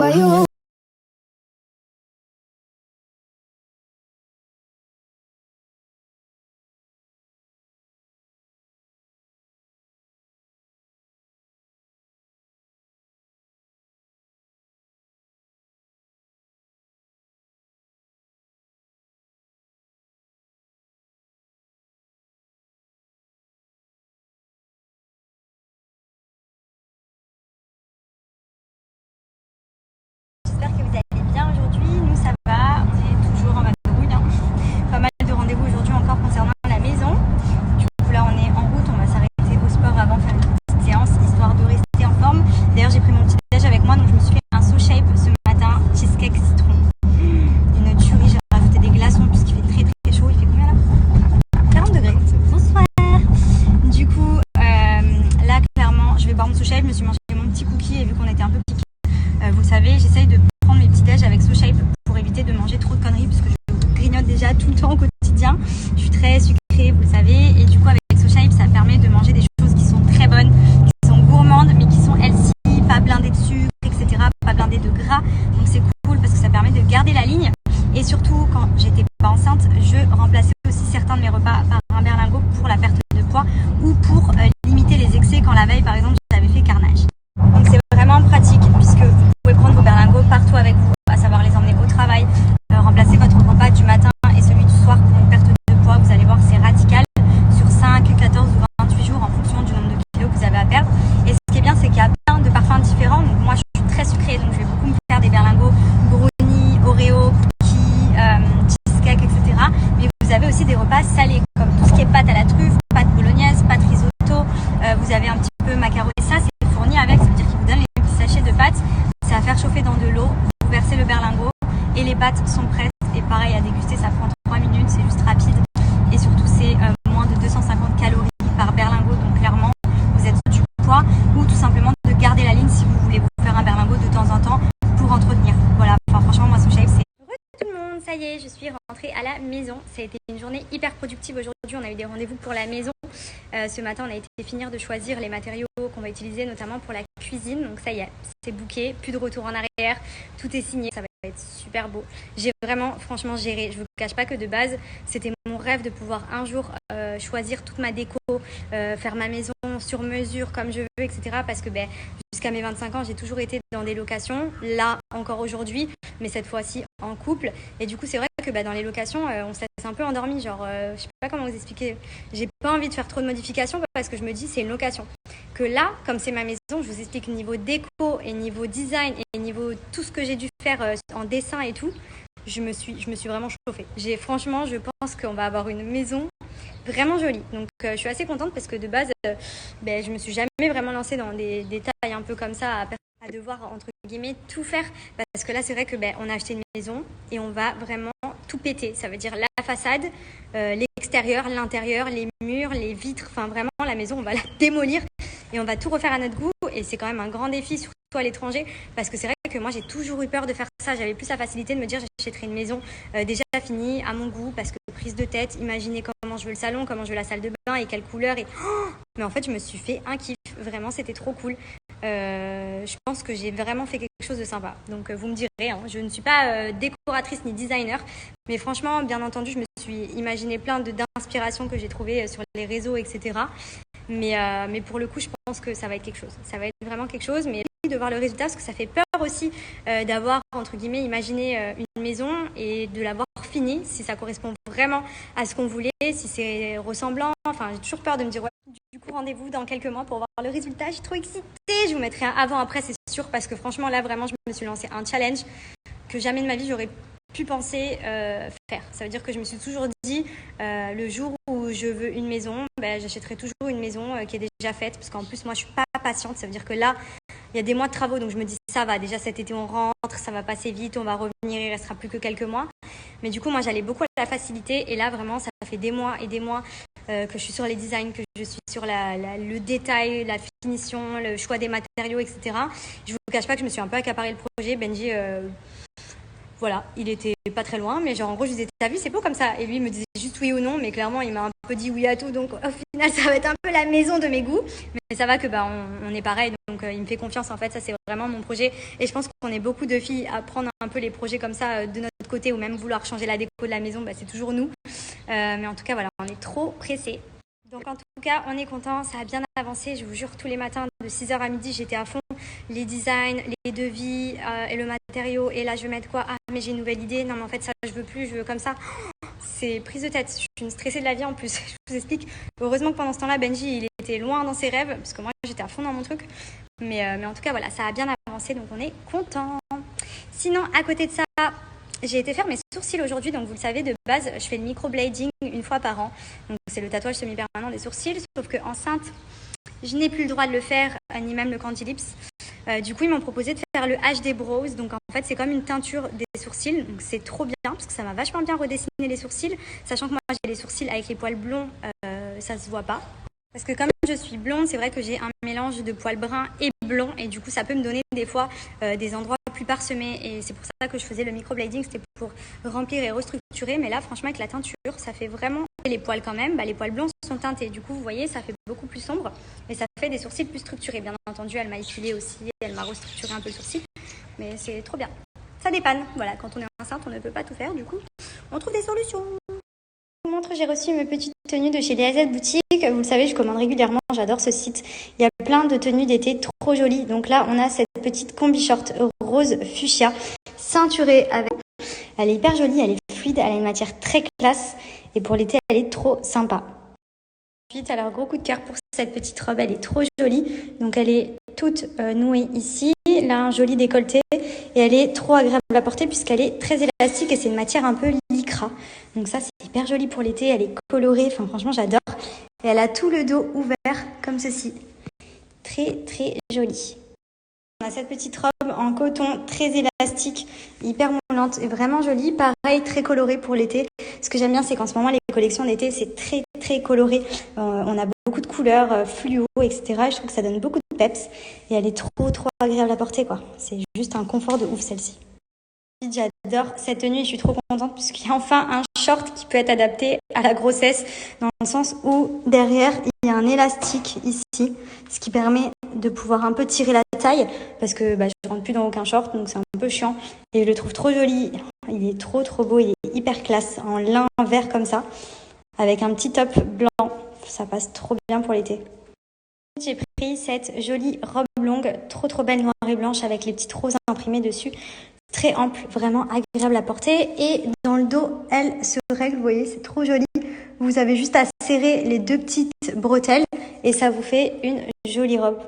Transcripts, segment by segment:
for you. J'espère que vous allez bien aujourd'hui. Nous, ça va. On est toujours en vadrouille. Pas mal de rendez-vous aujourd'hui encore concernant la maison. Du coup, là, on est en route. On va s'arrêter au sport avant de faire une petite séance, histoire de rester en forme. D'ailleurs, j'ai pris mon petit déj avec moi, donc je me suis fait un So Shape ce matin, cheesecake citron. Une tuerie. J'ai rajouté des glaçons puisqu'il fait très très chaud. Il fait combien là? 40 degrés. Bonsoir. Du coup, là, clairement, je vais boire mon So Shape. Je me suis mangé mon petit cookie et vu qu'on était un peu piqué, vous savez, j'essaye de prendre mes petits déj avec So Shape pour éviter de manger trop de conneries parce que je grignote déjà tout le temps au quotidien. Je suis très sucrée, vous le savez, et du coup avec So Shape, ça permet de manger des choses qui sont très bonnes, qui sont gourmandes, mais qui sont healthy, pas blindées de sucre, etc., pas blindées de gras. Donc c'est cool parce que ça permet de garder la ligne. Et surtout, quand j'étais pas enceinte, je remplaçais aussi certains de mes repas par un berlingot pour la perte de poids ou pour limiter les excès quand la veille, par exemple, j'avais fait carnage. Donc c'est vraiment pratique puisque vous pouvez prendre vos berlingots partout avec vous, à savoir les emmener au travail, remplacer votre repas du matin et celui du soir pour une perte de poids. Vous allez voir, c'est radical sur 5, 14 ou 28 jours en fonction du nombre de kilos que vous avez à perdre. Et ce qui est bien, c'est qu'il y a plein de parfums différents. Donc moi, je suis très sucrée, donc je vais beaucoup me faire des berlingots, brownie, Oreo, cookies, cheesecake, etc. Mais vous avez aussi des repas salés, comme tout ce qui est pâte à la truffe, pâte bolognaise, pâte risotto. Vous avez un petit peu macaroni. Ça, c'est fourni avec, ça veut dire qu'ils vous donnent les petits sachets de pâtes. C'est à faire chauffer dans de l'eau. Vous versez le berlingot et les pâtes sont prêtes. Et pareil, à déguster, ça prend 3 minutes, c'est juste rapide. Et surtout, c'est moins de 250 calories par berlingot. Donc clairement, vous êtes du poids ou tout simplement de garder la ligne si vous voulez vous faire un berlingot de temps en temps pour entretenir. Voilà, enfin franchement, moi, So Shape, c'est... Tout le monde, ça y est, je suis rentrée à la maison. Ça a été une journée hyper productive aujourd'hui. On a eu des rendez-vous pour la maison. Ce matin, on a été finir de choisir les matériaux qu'on va utiliser, notamment pour la cuisine. Donc ça y est, c'est booké, plus de retour en arrière, tout est signé. Ça va être super beau. J'ai vraiment, franchement, géré. Je ne vous cache pas que de base, c'était mon rêve de pouvoir un jour choisir toute ma déco, faire ma maison sur mesure comme je veux, etc. Parce que jusqu'à mes 25 ans, j'ai toujours été dans des locations. Là, encore aujourd'hui, mais cette fois-ci en couple. Et du coup, c'est vrai que dans les locations, on se laisse un peu endormi. Genre, je sais pas comment vous expliquer. J'ai pas envie de faire trop de modifications parce que je me dis c'est une location. Que là, comme c'est ma maison, je vous explique niveau déco et niveau design et niveau tout ce que j'ai dû faire en dessin et tout. Je me suis vraiment chauffée. Franchement, je pense qu'on va avoir une maison vraiment jolie. Donc, je suis assez contente parce que de base, je me suis jamais vraiment lancée dans des détails un peu comme ça à devoir, entre guillemets, tout faire. Parce que là, c'est vrai que on a acheté une maison et on va vraiment tout péter. Ça veut dire la façade, l'extérieur, l'intérieur, les murs, les vitres. Enfin, vraiment, la maison, on va la démolir et on va tout refaire à notre goût. Et c'est quand même un grand défi, surtout à l'étranger. Parce que c'est vrai que moi, j'ai toujours eu peur de faire ça. J'avais plus la facilité de me dire j'achèterai une maison déjà finie, à mon goût. Parce que prise de tête, imaginez comment je veux le salon, comment je veux la salle de bain et quelle couleur. Mais en fait, je me suis fait un kiff. Vraiment, c'était trop cool. Je pense que j'ai vraiment fait quelque chose de sympa. Donc vous me direz, hein, je ne suis pas décoratrice ni designer, mais franchement, bien entendu, je me suis imaginé plein d'inspirations que j'ai trouvées sur les réseaux, etc. Mais pour le coup, je pense que ça va être quelque chose. Ça va être vraiment quelque chose, mais de voir le résultat, parce que ça fait peur aussi d'avoir, entre guillemets, imaginé une maison et de l'avoir finie, si ça correspond vraiment à ce qu'on voulait, si c'est ressemblant. Enfin, j'ai toujours peur de me dire, ouais. Du coup, rendez-vous dans quelques mois pour voir le résultat. Je suis trop excitée. Je vous mettrai un avant-après, c'est sûr, parce que franchement, là, vraiment, je me suis lancé un challenge que jamais de ma vie, j'aurais pu penser faire. Ça veut dire que je me suis toujours dit, le jour où je veux une maison, j'achèterai toujours une maison qui est déjà faite, parce qu'en plus, moi, je suis pas patiente. Ça veut dire que là, il y a des mois de travaux, donc je me dis, ça va, déjà cet été, on rentre, ça va passer vite, on va revenir, il restera plus que quelques mois. Mais du coup, moi, j'allais beaucoup à la facilité, et là, vraiment, ça fait des mois et des mois que je suis sur les designs, que je suis sur le détail, la finition, le choix des matériaux, etc. Je vous cache pas que je me suis un peu accaparé le projet. Benji, voilà, il était pas très loin, mais genre en gros, je lui disais, t'as vu, c'est beau comme ça. Et lui, il me disait juste oui ou non, mais clairement, il m'a un peu dit oui à tout. Donc au Là, ça va être un peu la maison de mes goûts, mais ça va que on est pareil, donc il me fait confiance en fait, ça c'est vraiment mon projet et je pense qu'on est beaucoup de filles à prendre un peu les projets comme ça de notre côté ou même vouloir changer la déco de la maison, c'est toujours nous, mais en tout cas voilà, on est trop pressés. Donc en tout cas, on est content, ça a bien avancé, je vous jure, tous les matins de 6h à midi, j'étais à fond, les designs, les devis et le matériau, et là je vais mettre quoi? Ah mais j'ai une nouvelle idée, non mais en fait ça je veux plus, je veux comme ça. C'est prise de tête, je suis une stressée de la vie en plus, je vous explique. Heureusement que pendant ce temps-là, Benji, il était loin dans ses rêves, parce que moi, j'étais à fond dans mon truc. Mais en tout cas, voilà, ça a bien avancé, donc on est content. Sinon, à côté de ça, j'ai été faire mes sourcils aujourd'hui, donc vous le savez, de base, je fais le microblading une fois par an. Donc c'est le tatouage semi-permanent des sourcils, sauf qu'enceinte, je n'ai plus le droit de le faire, ni même le Candy Lips. Du coup, ils m'ont proposé de faire le HD Brows. Donc, en fait, c'est comme une teinture des sourcils. Donc, c'est trop bien parce que ça m'a vachement bien redessiné les sourcils. Sachant que moi, j'ai les sourcils avec les poils blonds, ça se voit pas. Parce que comme je suis blonde, c'est vrai que j'ai un mélange de poils bruns et blonds. Et du coup, ça peut me donner des fois des endroits plus parsemés. Et c'est pour ça que je faisais le microblading. C'était pour remplir et restructurer. Mais là, franchement, avec la teinture, ça fait vraiment... Les poils quand même, les poils blonds sont teintés. Du coup, vous voyez, ça fait beaucoup plus sombre. Et ça fait des sourcils plus structurés. Bien entendu, elle m'a épilé aussi. Elle m'a restructuré un peu le sourcil. Mais c'est trop bien. Ça dépanne. Voilà, quand on est enceinte, on ne peut pas tout faire. Du coup, on trouve des solutions. Je vous montre, j'ai reçu mes petites tenues de chez DAZ Boutique. Vous le savez, je commande régulièrement. J'adore ce site. Il y a plein de tenues d'été trop jolies. Donc là, on a cette petite combi short rose fuchsia ceinturée avec... Elle est hyper jolie, elle est fluide, elle a une matière très classe. Et pour l'été, elle est trop sympa. Ensuite, alors gros coup de cœur pour cette petite robe, elle est trop jolie. Donc elle est toute nouée ici, là un joli décolleté. Et elle est trop agréable à porter puisqu'elle est très élastique et c'est une matière un peu lycra. Donc ça, c'est hyper joli pour l'été, elle est colorée, enfin franchement j'adore. Et elle a tout le dos ouvert comme ceci. Très très jolie. On a cette petite robe en coton très élastique, hyper moulante et vraiment jolie. Pareil, très colorée pour l'été. Ce que j'aime bien, c'est qu'en ce moment, les collections d'été, c'est très très coloré. On a beaucoup de couleurs, fluo, etc. Et je trouve que ça donne beaucoup de peps. Et elle est trop trop agréable à porter, quoi. C'est juste un confort de ouf, celle-ci. J'adore cette tenue et je suis trop contente puisqu'il y a enfin un short qui peut être adapté à la grossesse dans le sens où derrière il y a un élastique ici, ce qui permet de pouvoir un peu tirer la taille parce que je rentre plus dans aucun short donc c'est un peu chiant et je le trouve trop joli, il est trop trop beau, il est hyper classe en lin vert comme ça avec un petit top blanc, ça passe trop bien pour l'été. J'ai pris cette jolie robe longue, trop trop belle noire et blanche avec les petites roses imprimées dessus. Très ample, vraiment agréable à porter. Et dans le dos, elle se règle, vous voyez, c'est trop joli. Vous avez juste à serrer les deux petites bretelles et ça vous fait une jolie robe.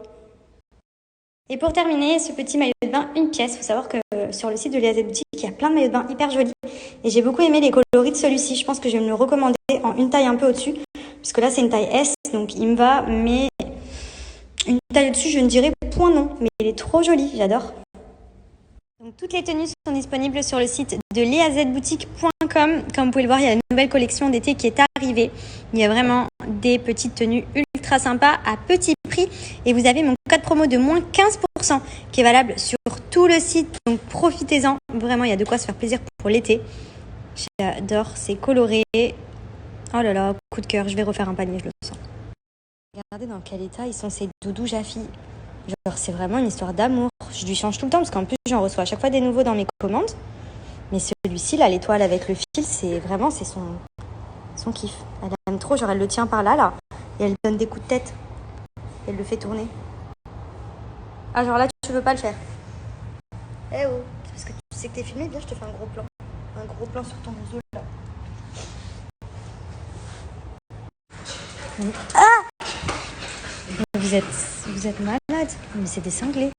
Et pour terminer, ce petit maillot de bain, une pièce. Il faut savoir que sur le site de DAZ Boutique, il y a plein de maillots de bain hyper jolis. Et j'ai beaucoup aimé les coloris de celui-ci. Je pense que je vais me le recommander en une taille un peu au-dessus. Puisque là, c'est une taille S, donc il me va. Mais une taille au-dessus, je ne dirais point non. Mais il est trop joli, j'adore. Donc, toutes les tenues sont disponibles sur le site de leazboutique.com. Comme vous pouvez le voir, il y a une nouvelle collection d'été qui est arrivée. Il y a vraiment des petites tenues ultra sympas à petit prix. Et vous avez mon code promo de moins 15% qui est valable sur tout le site. Donc profitez-en. Vraiment, il y a de quoi se faire plaisir pour l'été. J'adore, c'est coloré. Oh là là, coup de cœur, je vais refaire un panier, je le sens. Regardez dans quel état ils sont ces doudous Jaffi. Genre, c'est vraiment une histoire d'amour. Je lui change tout le temps parce qu'en plus, j'en reçois à chaque fois des nouveaux dans mes commandes. Mais celui-ci, là, l'étoile avec le fil, c'est vraiment, c'est son kiff. Elle aime trop, genre, elle le tient par là, et elle donne des coups de tête. Elle le fait tourner. Ah, genre là, tu veux pas le faire. Eh oh, parce que tu sais que t'es filmé, bien, je te fais un gros plan. Un gros plan sur ton museau, là. Ah! Vous êtes malade. Mais c'est des cinglés.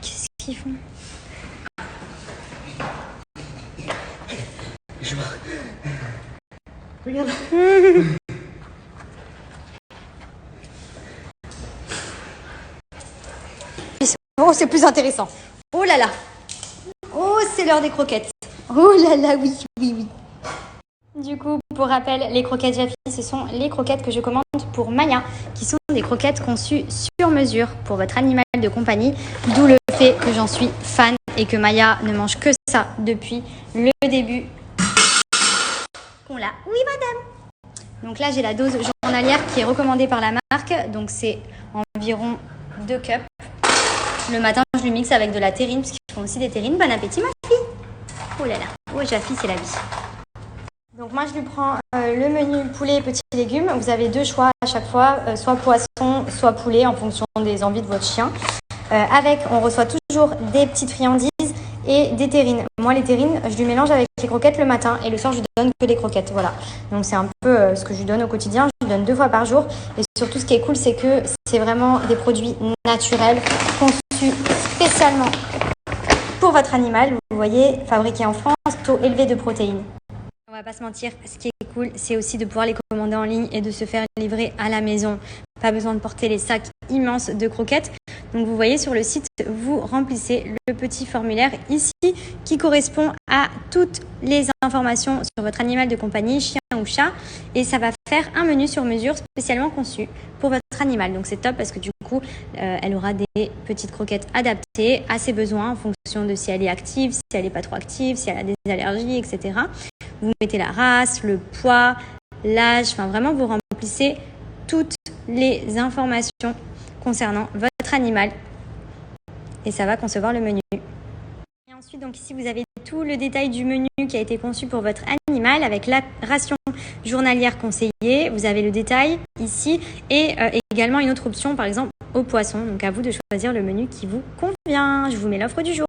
Qu'est-ce qu'ils font? Regarde. Oh, c'est plus intéressant. Oh là là. Oh, c'est l'heure des croquettes. Oh là là, oui, oui, oui. Du coup, pour rappel, les croquettes Jaffi, ce sont les croquettes que je commande pour Maya, qui sont des croquettes conçues sur mesure pour votre animal de compagnie, d'où le fait que j'en suis fan et que Maya ne mange que ça depuis le début. On l'a. Oui, madame. Donc là, j'ai la dose journalière qui est recommandée par la marque. Donc c'est environ 2 cups. Le matin, je lui mixe avec de la terrine, parce qu'ils font aussi des terrines. Bon appétit, ma fille. Oh là là. Oh, la fille, c'est la vie. Donc moi, je lui prends le menu poulet et petits légumes. Vous avez 2 choix à chaque fois, soit poisson, soit poulet, en fonction des envies de votre chien. On reçoit toujours des petites friandises et des terrines. Moi, les terrines, je lui mélange avec les croquettes le matin et le soir, je lui donne que des croquettes. Voilà. Donc, c'est un peu ce que je lui donne au quotidien. Je lui donne 2 fois par jour. Et surtout, ce qui est cool, c'est que c'est vraiment des produits naturels conçus spécialement pour votre animal. Vous voyez, fabriqués en France, taux élevé de protéines. On va pas se mentir, ce qui est cool, c'est aussi de pouvoir les commander en ligne et de se faire livrer à la maison. Pas besoin de porter les sacs immenses de croquettes. Donc vous voyez sur le site, vous remplissez le petit formulaire ici qui correspond à toutes les informations sur votre animal de compagnie, chien ou chat. Et ça va faire un menu sur mesure spécialement conçu pour votre animal. Donc c'est top parce que du coup, elle aura des petites croquettes adaptées à ses besoins en fonction de si elle est active, si elle n'est pas trop active, si elle a des allergies, etc. Vous mettez la race, le poids, l'âge, enfin vraiment vous remplissez toutes les informations concernant votre animal et ça va concevoir le menu. Et ensuite, donc ici, vous avez tout le détail du menu qui a été conçu pour votre animal avec la ration journalière conseillée. Vous avez le détail ici et également une autre option, par exemple, au poisson. Donc à vous de choisir le menu qui vous convient. Je vous mets l'offre du jour.